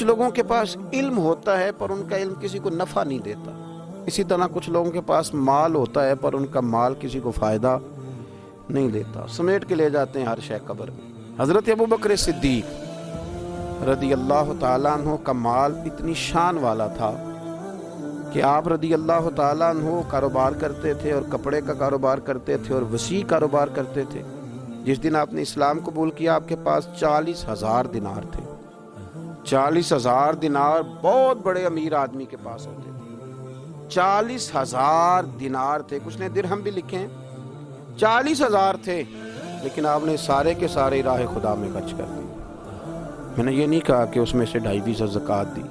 کچھ لوگوں کے پاس علم ہوتا ہے پر ان کا علم کسی کو نفع نہیں دیتا، اسی طرح کچھ لوگوں کے پاس مال ہوتا ہے پر ان کا مال کسی کو فائدہ نہیں دیتا، سمیٹ کے لے جاتے ہیں ہر شے قبر میں۔ حضرت ابوبکر صدیق رضی اللہ تعالیٰ عنہ کا مال اتنی شان والا تھا کہ آپ رضی اللہ تعالیٰ عنہ کاروبار کرتے تھے اور کپڑے کا کاروبار کرتے تھے اور وسیع کاروبار کرتے تھے۔ جس دن آپ نے اسلام قبول کیا آپ کے پاس 40,000 دینار تھے۔ 40,000 دینار بہت بڑے امیر آدمی کے پاس ہوتے تھے۔ 40,000 دینار تھے، کچھ نے درہم بھی لکھے ہیں، 40,000 تھے، لیکن آپ نے سارے کے سارے راہ خدا میں خرچ کر دی۔ میں نے یہ نہیں کہا کہ اس میں سے 2.5% زکوٰۃ دی،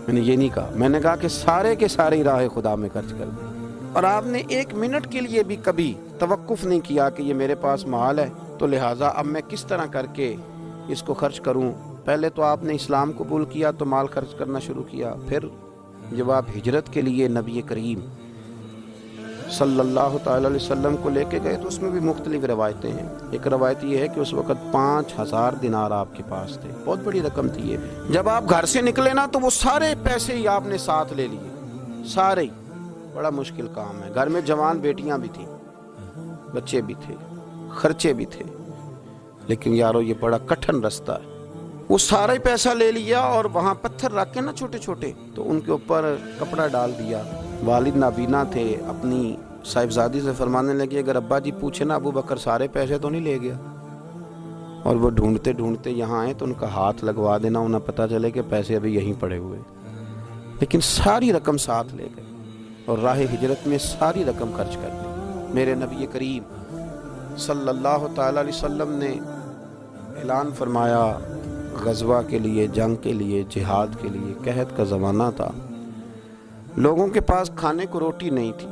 میں نے یہ نہیں کہا، میں نے کہا کہ سارے کے سارے راہ خدا میں خرچ کر دی۔ اور آپ نے 1 منٹ کے لیے بھی کبھی توقف نہیں کیا کہ یہ میرے پاس مال ہے تو لہٰذا اب میں کس طرح کر کے اس کو خرچ کروں۔ پہلے تو آپ نے اسلام قبول کیا تو مال خرچ کرنا شروع کیا، پھر جب آپ ہجرت کے لیے نبی کریم صلی اللہ تعالی علیہ وسلم کو لے کے گئے تو اس میں بھی مختلف روایتیں ہیں۔ ایک روایت یہ ہے کہ اس وقت 5,000 دینار آپ کے پاس تھے، بہت بڑی رقم تھی یہ بھی۔ جب آپ گھر سے نکلے نا تو وہ سارے پیسے ہی آپ نے ساتھ لے لیے، سارے ہی۔ بڑا مشکل کام ہے، گھر میں جوان بیٹیاں بھی تھیں، بچے بھی تھے، خرچے بھی تھے، لیکن یارو یہ بڑا کٹھن رستہ ہے۔ وہ سارا ہی پیسہ لے لیا اور وہاں پتھر رکھ کے نا چھوٹے چھوٹے، تو ان کے اوپر کپڑا ڈال دیا۔ والد نابینا تھے، اپنی صاحبزادی سے فرمانے لگے اگر ابا جی پوچھے نا ابو بکر سارے پیسے تو نہیں لے گیا، اور وہ ڈھونڈتے ڈھونڈتے یہاں آئے تو ان کا ہاتھ لگوا دینا، انہیں پتہ چلے کہ پیسے ابھی یہیں پڑے ہوئے، لیکن ساری رقم ساتھ لے گئے اور راہ ہجرت میں ساری رقم خرچ کر دی۔ میرے نبی کریم صلی اللہ تعالی علیہ وسلم نے اعلان فرمایا، غزوہ کے لیے، جنگ کے لیے، جہاد کے لیے، قحط کا زمانہ تھا، لوگوں کے پاس کھانے کو روٹی نہیں تھی۔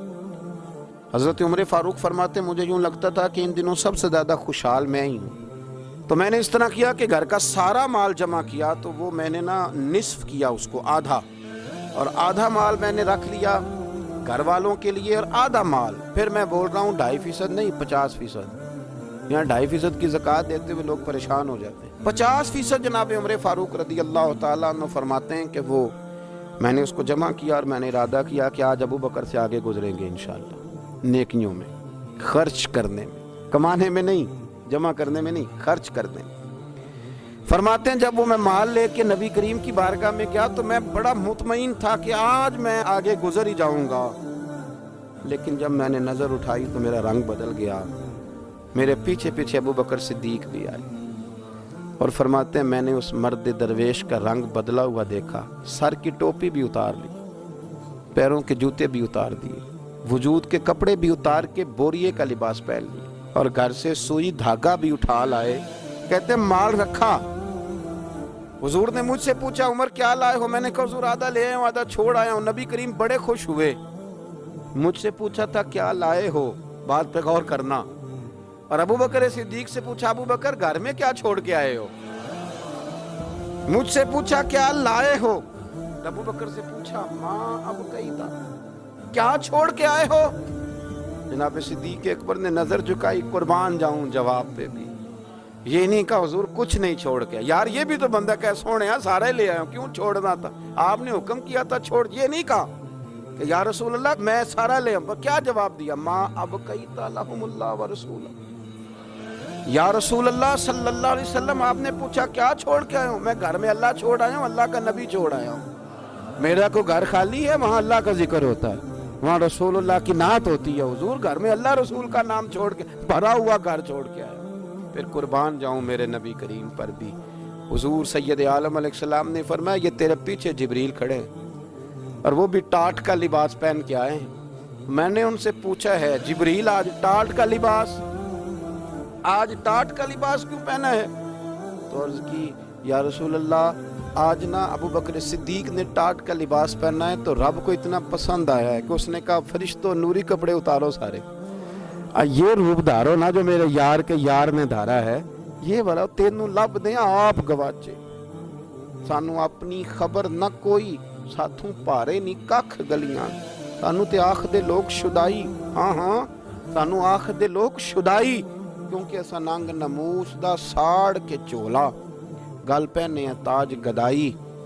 حضرت عمر فاروق فرماتے مجھے یوں لگتا تھا کہ ان دنوں سب سے زیادہ خوشحال میں ہی ہوں، تو میں نے اس طرح کیا کہ گھر کا سارا مال جمع کیا، تو وہ میں نے نا نصف کیا اس کو، آدھا، اور آدھا مال میں نے رکھ لیا گھر والوں کے لیے اور آدھا مال پھر میں بول رہا ہوں 2.5% نہیں 50%، یہاں 2.5% کی زکوٰۃ دیتے ہوئے لوگ پریشان ہو جاتے ہیں۔ 50% جناب عمر فاروق رضی اللہ تعالیٰ عنہ فرماتے ہیں کہ وہ میں نے اس کو جمع کیا اور میں نے ارادہ کیا کہ آج ابو بکر سے آگے گزریں گے انشاءاللہ، نیکیوں میں، خرچ کرنے میں، کمانے میں نہیں، جمع کرنے میں نہیں، خرچ کرنے میں۔ فرماتے ہیں جب وہ میں مال لے کے نبی کریم کی بارگاہ میں گیا تو میں بڑا مطمئن تھا کہ آج میں آگے گزر ہی جاؤں گا، لیکن جب میں نے نظر اٹھائی تو میرا رنگ بدل گیا، میرے پیچھے پیچھے ابو بکر صدیق بھی آئے، اور فرماتے ہیں میں نے اس مرد درویش کا رنگ بدلا ہوا دیکھا، سر کی ٹوپی بھی اتار لی، پیروں کے جوتے بھی اتار دیے، وجود کے کپڑے بھی اتار کے بوریے کا لباس پہن لیے، اور گھر سے سوئی دھاگا بھی اٹھا لائے۔ کہتے ہیں مال رکھا، حضور نے مجھ سے پوچھا عمر کیا لائے ہو، میں نے کہا حضور آدھا لے آیا ہوں آدھا چھوڑ آیا ہوں۔ نبی کریم بڑے خوش ہوئے، مجھ سے پوچھا تھا کیا لائے ہو، بات پہ غور کرنا، اور ابو بکر صدیق سے پوچھا ابو بکر گھر میں کیا چھوڑ کے آئے ہو، مجھ سے پوچھا کیا لائے ہو، ابو بکر سے پوچھا ماں اب کہیں تھا کیا چھوڑ کے آئے ہو۔ جناب صدیق اکبر نے نظر جھکائی، قربان جاؤں جواب پہ بھی، یہ نہیں کہا حضور کچھ نہیں چھوڑ کے، یار یہ بھی تو بندہ کہ سونے سارے لے آئے ہوں کیوں چھوڑنا تھا، آپ نے حکم کیا تھا چھوڑ، یہ نہیں کہا کہ یا رسول اللہ میں سارا لے آؤں، کیا جواب دیا ماں اب کئیت لہم اللہ ورسولہ، یا رسول اللہ صلی اللہ علیہ وسلم آپ نے پوچھا کیا چھوڑ کے آئے ہوں، میں گھر میں اللہ چھوڑ آیا ہوں، اللہ کا نبی چھوڑ آیا ہوں، میرا کو گھر خالی ہے وہاں اللہ کا ذکر ہوتا ہے، وہاں رسول اللہ کی نعت ہوتی ہے، حضور گھر میں اللہ رسول کا نام چھوڑ کے بھرا ہوا گھر چھوڑ کے آیا۔ پھر قربان جاؤں میرے نبی کریم پر بھی، حضور سید عالم علیہ السلام نے فرمایا یہ تیرے پیچھے جبریل کھڑے ہیں اور وہ بھی ٹاٹ کا لباس پہن کے آئے ہیں۔ میں نے ان سے پوچھا ہے جبریل آج ٹاٹ کا لباس، آج ٹاٹ کا لباس کیوں پہنا ہے؟ تو عرض کی یا رسول اللہ آج نا ابو بکر صدیق نے ٹاٹ کا لباس پہنا ہے تو رب کو اتنا پسند آیا ہے کہ اس نے کہا فرشتوں نوری کپڑے اتارو سارے، یہ روپ دھارو نا جو میرے یار کے یار نے دھارا ہے، یہ والا تینوں لب دیں آپ گواچے، سانو اپنی خبر نہ کوئی، ساتھوں پارے نہیں ککھ گلیاں، سانو تے آخ دے لوگ شدائی، ہاں ہاں سانو آخ دے لوگ شدائی، کیونکہ اسا ننگ نموس دا ساڑ کے چولا، گل پہنے ہیں تاج گدائی،